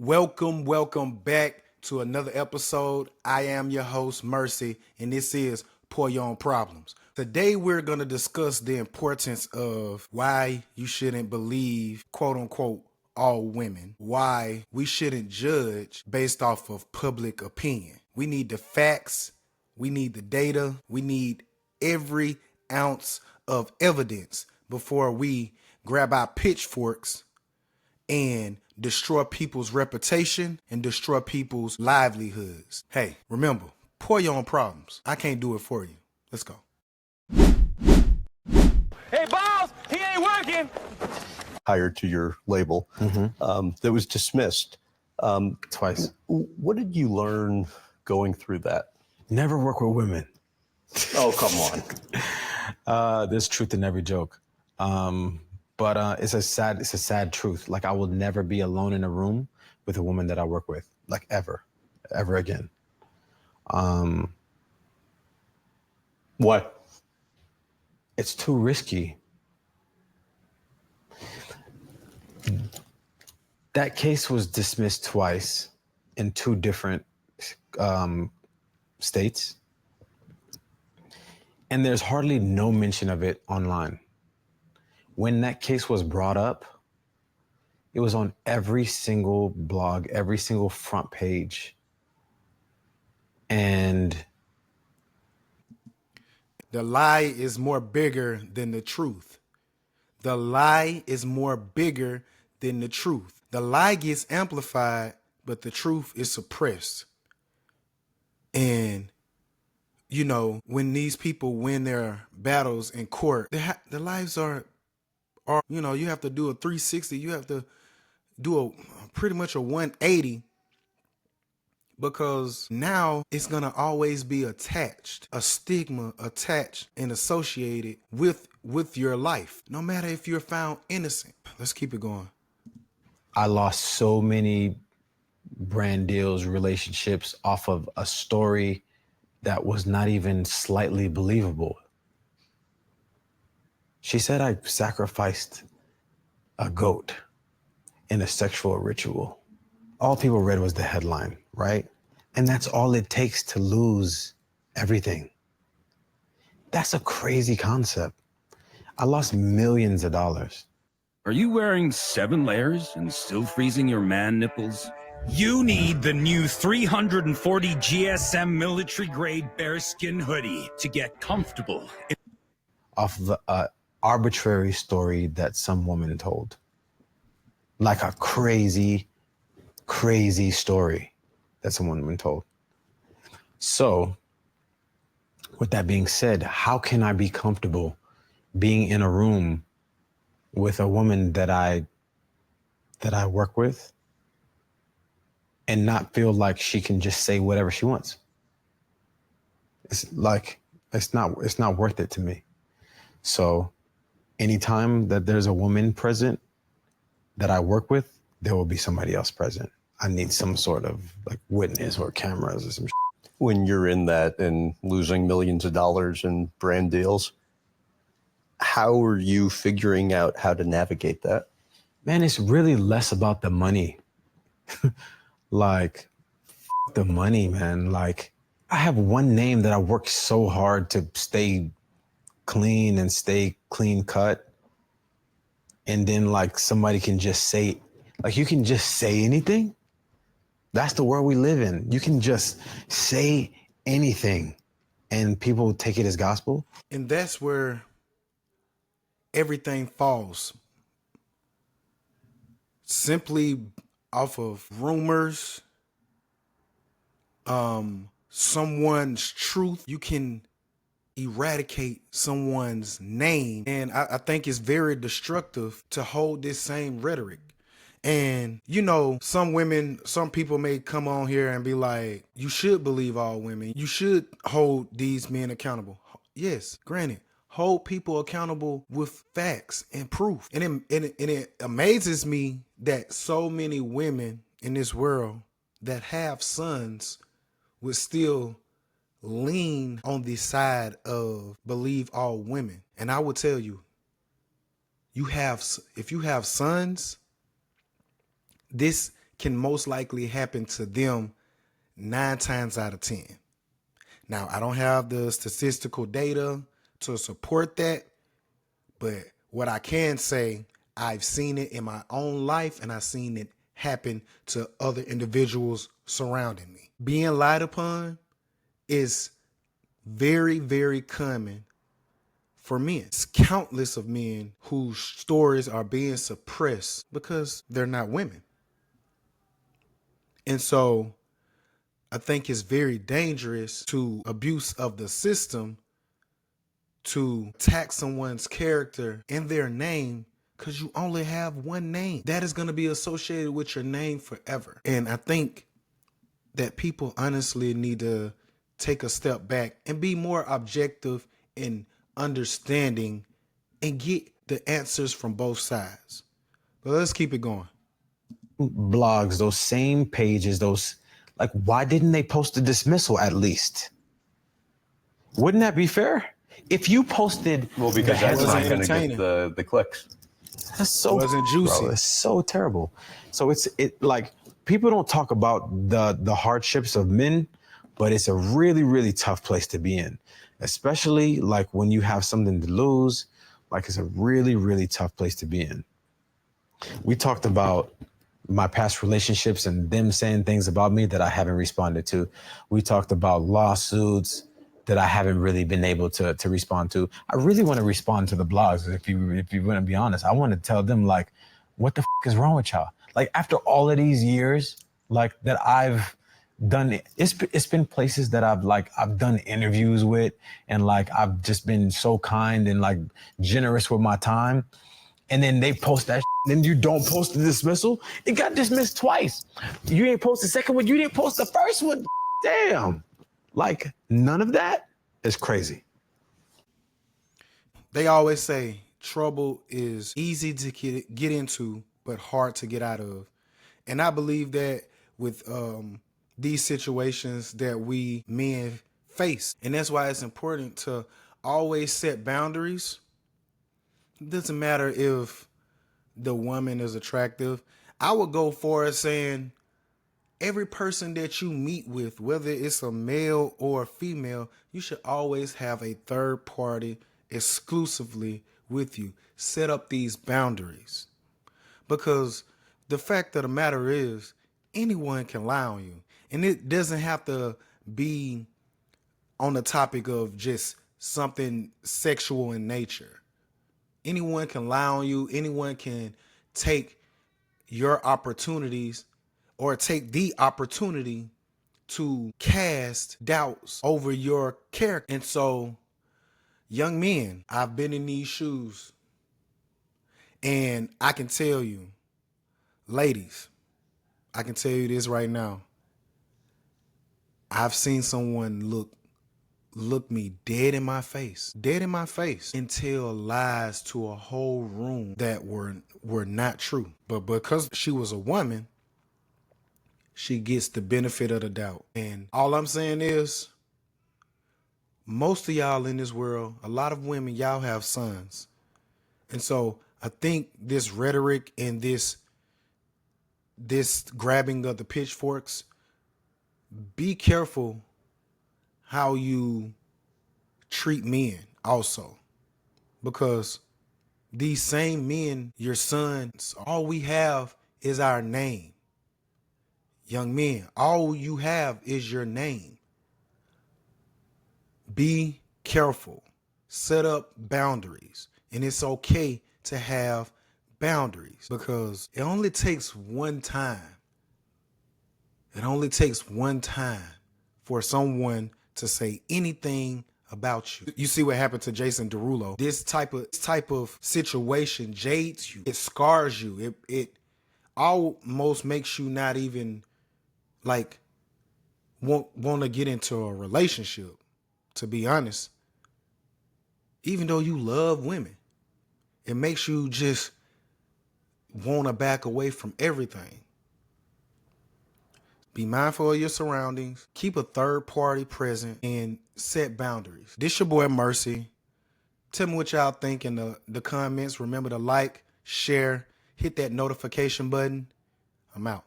Welcome back to another episode. I am your host, Mercy, and this is Pour Your Own Problems. Today, we're going to discuss the importance of why you shouldn't believe, quote unquote, all women, why we shouldn't judge based off of public opinion. We need the facts, we need the data, we need every ounce of evidence before we grab our pitchforks and destroy people's reputation and destroy people's livelihoods. Hey, remember, pour your own problems. I can't do it for you. Let's go. Hey, boss, he ain't working. Hired to your label that was dismissed. Twice. What did you learn going through that? Never work with women. Oh, come on. There's truth in every joke. But it's a sad truth. Like, I will never be alone in a room with a woman that I work with, like ever again. What? It's too risky. That case was dismissed twice in two different states. And there's hardly no mention of it online. When that case was brought up, it was on every single blog, every single front page. And the lie is more bigger than the truth. The lie is more bigger than the truth. The lie gets amplified, but the truth is suppressed. And, you know, when these people win their battles in court, their lives are, you know, you have to do a 360. You have to do a pretty much a 180, because now it's going to always be attached, a stigma attached and associated with your life, no matter if you're found innocent. Let's keep it going. I lost so many brand deals, relationships off of a story that was not even slightly believable. She said I sacrificed a goat in a sexual ritual. All people read was the headline, right? And that's all it takes to lose everything. That's a crazy concept. I lost millions of dollars. Are you wearing 7 layers and still freezing your man nipples? You need the new 340 GSM military-grade bearskin hoodie to get comfortable. Off the arbitrary story that some woman told. Like a crazy story that some woman told. So, with that being said, how can I be comfortable being in a room with a woman that I work with and not feel like she can just say whatever she wants? It's like, it's not worth it to me. So anytime that there's a woman present that I work with, there will be somebody else present. I need some sort of like witness or cameras or some shit. When you're in that and losing millions of dollars in brand deals, how are you figuring out how to navigate that? Man, it's really less about the money. Like, the money, man. Like, I have one name that I work so hard to stay clean and stay clean cut. And then like somebody can just say, like, you can just say anything. That's the world we live in. You can just say anything and people take it as gospel. And that's where everything falls. Simply off of rumors, someone's truth, you can eradicate someone's name. And I think it's very destructive to hold this same rhetoric. And, you know, some people may come on here and be like, you should believe all women. You should hold these men accountable. Yes, granted, hold people accountable with facts and proof. And it amazes me that so many women in this world that have sons would still lean on the side of believe all women. And I will tell you, if you have sons, this can most likely happen to them 9 times out of 10. Now, I don't have the statistical data to support that, but what I can say, I've seen it in my own life and I've seen it happen to other individuals surrounding me. Being lied upon is very, very common for men. It's countless of men whose stories are being suppressed because they're not women. And so I think it's very dangerous to abuse of the system to attack someone's character and their name because you only have one name. That is going to be associated with your name forever. And I think that people honestly need to take a step back and be more objective in understanding and get the answers from both sides. But let's keep it going. Blogs, those same pages, those, like, why didn't they post a dismissal at least? Wouldn't that be fair? If you posted, Well, because that's not going to entertaining. get the clicks. that's so Wasn't juicy. bro, it's so terrible. So it's like people don't talk about the hardships of men, but it's a really, really tough place to be in, especially like when you have something to lose. Like, it's a really, really tough place to be in. We talked about my past relationships and them saying things about me that I haven't responded to. We talked about lawsuits that I haven't really been able to respond to. I really want to respond to the blogs. If you want to be honest, I want to tell them, like, what the is wrong with y'all? Like, after all of these years, like, that I've done, it's been places that I've done interviews with, and like, I've just been so kind and like generous with my time. And then they post that, then you don't post the dismissal. It got dismissed twice. You ain't post the second one. You didn't post the first one. Damn. Like, none of that is crazy. They always say trouble is easy to get into, but hard to get out of. And I believe that with these situations that we men face. And that's why it's important to always set boundaries. It doesn't matter if the woman is attractive. I would go for it saying every person that you meet with, whether it's a male or a female, you should always have a third party exclusively with you. Set up these boundaries. Because the fact of the matter is, anyone can lie on you. And it doesn't have to be on the topic of just something sexual in nature. Anyone can lie on you. Anyone can take your opportunities or take the opportunity to cast doubts over your character. And so, young men, I've been in these shoes. And I can tell you, ladies, I can tell you this right now. I've seen someone look me dead in my face, and tell lies to a whole room that were not true. But because she was a woman, she gets the benefit of the doubt. And all I'm saying is, most of y'all in this world, a lot of women, y'all have sons. And so I think this rhetoric and this grabbing of the pitchforks, be careful how you treat men also. Because these same men, your sons, all we have is our name. Young men, all you have is your name. Be careful. Set up boundaries. And it's okay to have boundaries because it only takes one time. It only takes one time for someone to say anything about you. You see what happened to Jason Derulo. This type of situation jades you. It scars you. It almost makes you not even like want to get into a relationship, to be honest. Even though you love women, it makes you just want to back away from everything. Be mindful of your surroundings. Keep a third party present and set boundaries. This your boy Mercy. Tell me what y'all think in the comments. Remember to like, share, hit that notification button. I'm out.